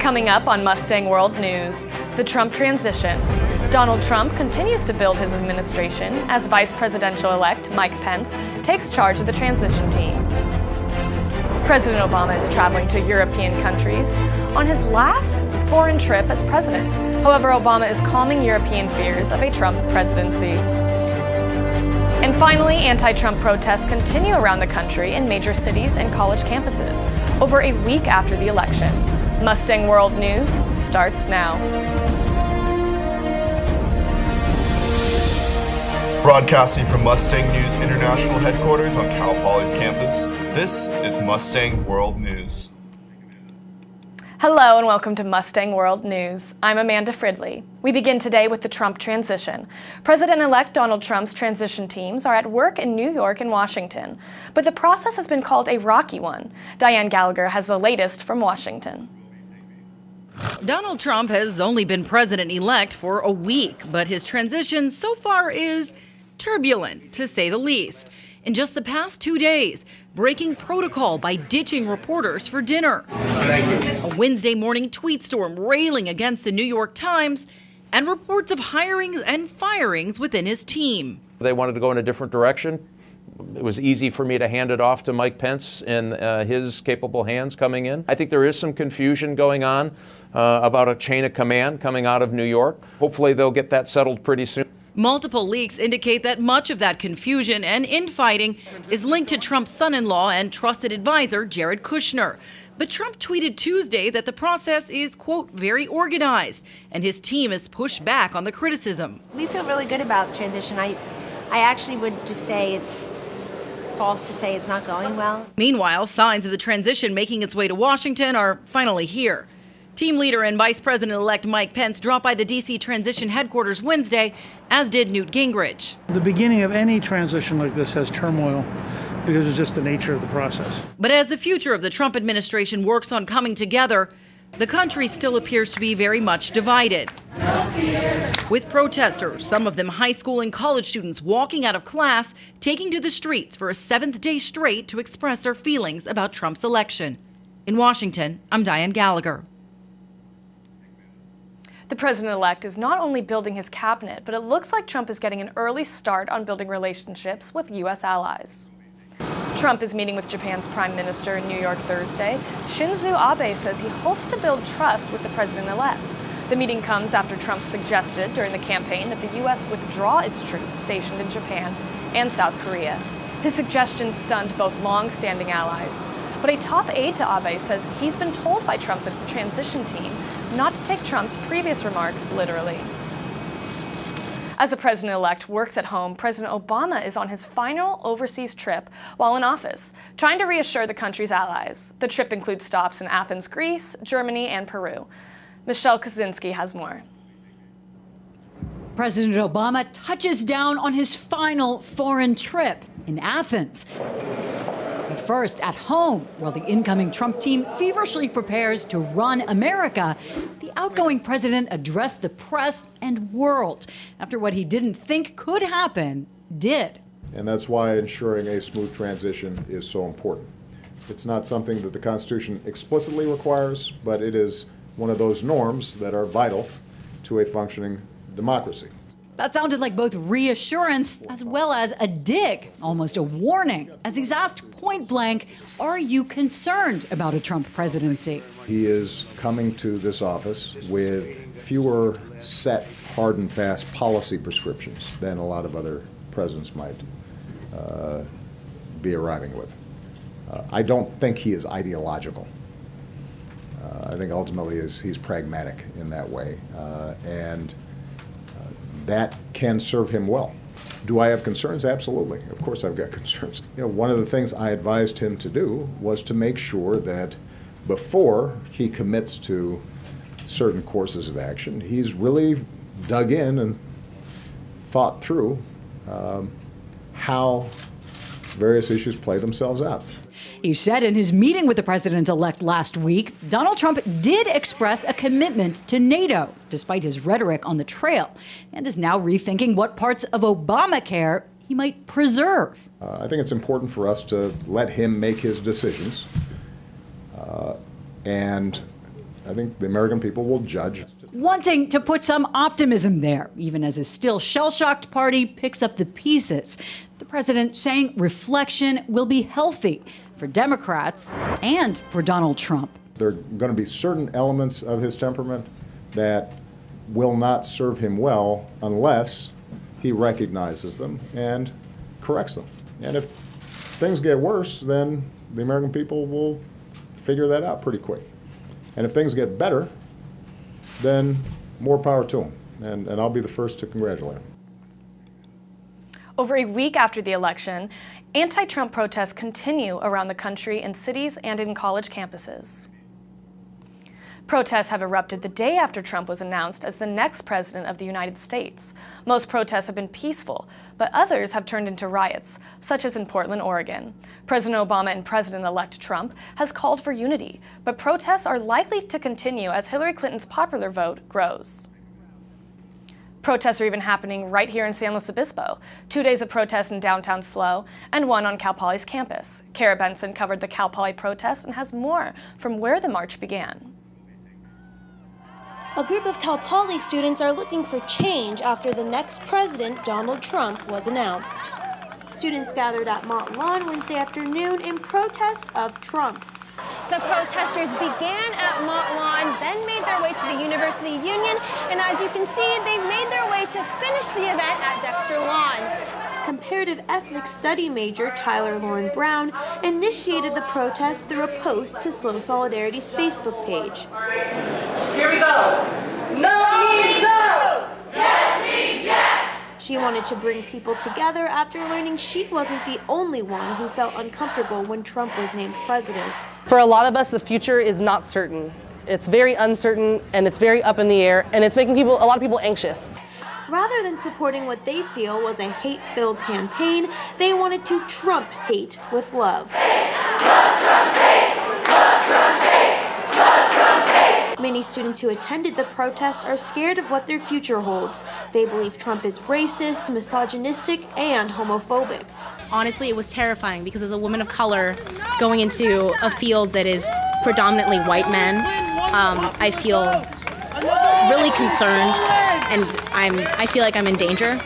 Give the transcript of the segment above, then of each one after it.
Coming up on Mustang World News, the Trump transition. Donald Trump continues to build his administration as Vice Presidential-elect Mike Pence takes charge of the transition team. President Obama is traveling to European countries on his last foreign trip as president. However, Obama is calming European fears of a Trump presidency. And finally, anti-Trump protests continue around the country in major cities and college campuses over a week after the election. Mustang World News starts now. Broadcasting from Mustang News International Headquarters on Cal Poly's campus, this is Mustang World News. Hello and welcome to Mustang World News. I'm Amanda Fridley. We begin today with the Trump transition. President-elect Donald Trump's transition teams are at work in New York and Washington, but the process has been called a rocky one. Diane Gallagher has the latest from Washington. Donald Trump has only been president-elect for a week, but his transition so far is turbulent, to say the least. In just the past 2 days, breaking protocol by ditching reporters for dinner. A Wednesday morning tweet storm railing against the New York Times, and reports of hirings and firings within his team. They wanted to go in a different direction. It was easy for me to hand it off to Mike Pence in his capable hands coming in. I think there is some confusion going on about a chain of command coming out of New York. Hopefully they'll get that settled pretty soon. Multiple leaks indicate that much of that confusion and infighting is linked to Trump's son-in-law and trusted advisor, Jared Kushner. But Trump tweeted Tuesday that the process is, quote, very organized, and his team has pushed back on the criticism. We feel really good about transition. I actually would just say it's false to say it's not going well. Meanwhile, signs of the transition making its way to Washington are finally here. Team leader and Vice President-elect Mike Pence dropped by the D.C. transition headquarters Wednesday, as did Newt Gingrich. The beginning of any transition like this has turmoil because it's just the nature of the process. But as the future of the Trump administration works on coming together, the country still appears to be very much divided. With protesters, some of them high school and college students, walking out of class, taking to the streets for a 7th day straight to express their feelings about Trump's election. In Washington, I'm Diane Gallagher. The president-elect is not only building his cabinet, but it looks like Trump is getting an early start on building relationships with U.S. allies. Trump is meeting with Japan's Prime Minister in New York Thursday. Shinzo Abe says he hopes to build trust with the president-elect. The meeting comes after Trump suggested during the campaign that the U.S. withdraw its troops stationed in Japan and South Korea. His suggestion stunned both long-standing allies. But a top aide to Abe says he's been told by Trump's transition team not to take Trump's previous remarks literally. As the president-elect works at home, President Obama is on his final overseas trip while in office, trying to reassure the country's allies. The trip includes stops in Athens, Greece, Germany, and Peru. Michelle Kaczynski has more. President Obama touches down on his final foreign trip in Athens. But first, at home, while the incoming Trump team feverishly prepares to run America, the outgoing president addressed the press and world after what he didn't think could happen did. And that's why ensuring a smooth transition is so important. It's not something that the Constitution explicitly requires, but it is one of those norms that are vital to a functioning democracy. That sounded like both reassurance as well as a dig, almost a warning, as he's asked point blank, are you concerned about a Trump presidency? He is coming to this office with fewer set, hard and fast policy prescriptions than a lot of other presidents might be arriving with. I don't think he is ideological. I think ultimately he's pragmatic in that way. And that can serve him well. Do I have concerns? Absolutely. Of course I've got concerns. You know, one of the things I advised him to do was to make sure that before he commits to certain courses of action, he's really dug in and thought through how various issues play themselves out. He said in his meeting with the president-elect last week, Donald Trump did express a commitment to NATO, despite his rhetoric on the trail, and is now rethinking what parts of Obamacare he might preserve. I think it's important for us to let him make his decisions and I think the American people will judge. Wanting to put some optimism there, even as a still shell-shocked party picks up the pieces. The president saying reflection will be healthy for Democrats and for Donald Trump. There are going to be certain elements of his temperament that will not serve him well unless he recognizes them and corrects them. And if things get worse, then the American people will figure that out pretty quick. And if things get better, then more power to him. And I'll be the first to congratulate him. Over a week after the election, anti-Trump protests continue around the country in cities and in college campuses. Protests have erupted the day after Trump was announced as the next president of the United States. Most protests have been peaceful, but others have turned into riots, such as in Portland, Oregon. President Obama and President-elect Trump has called for unity, but protests are likely to continue as Hillary Clinton's popular vote grows. Protests are even happening right here in San Luis Obispo. 2 days of protests in downtown SLO and one on Cal Poly's campus. Kara Benson covered the Cal Poly protest and has more from where the march began. A group of Cal Poly students are looking for change after the next president, Donald Trump, was announced. Students gathered at Mont Lawn Wednesday afternoon in protest of Trump. The protesters began at Mont Lawn, then made their way to the University Union, and as you can see, they've made their way to finish the event at Dexter Lawn. Comparative ethnic study major Tyler Lauren Brown initiated the protest through a post to SLO Solidarity's Facebook page. Here we go. No means no. Yes means yes. She wanted to bring people together after learning she wasn't the only one who felt uncomfortable when Trump was named president. For a lot of us, the future is not certain. It's very uncertain and it's very up in the air, and it's making a lot of people anxious. Rather than supporting what they feel was a hate-filled campaign, they wanted to Trump hate with love. Many students who attended the protest are scared of what their future holds. They believe Trump is racist, misogynistic, and homophobic. Honestly, it was terrifying because as a woman of color going into a field that is predominantly white men, I feel really concerned, and I feel like I'm in danger.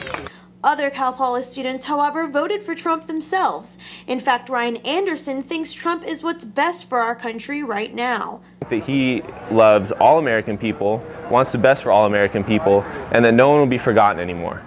Other Cal Poly students, however, voted for Trump themselves. In fact, Ryan Anderson thinks Trump is what's best for our country right now. That he loves all American people, wants the best for all American people, and that no one will be forgotten anymore.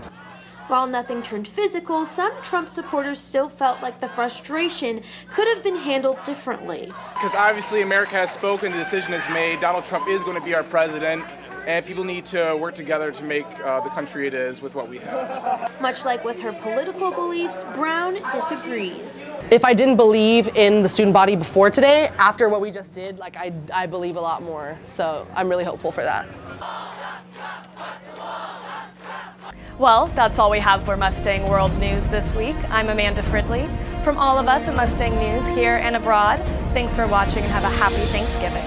While nothing turned physical, some Trump supporters still felt like the frustration could have been handled differently. Because obviously America has spoken, the decision is made, Donald Trump is going to be our president, and people need to work together to make the country it is with what we have. So. Much like with her political beliefs, Brown disagrees. If I didn't believe in the student body before today, after what we just did, I believe a lot more. So I'm really hopeful for that. Well, that's all we have for Mustang World News this week. I'm Amanda Fridley. From all of us at Mustang News here and abroad, thanks for watching and have a happy Thanksgiving.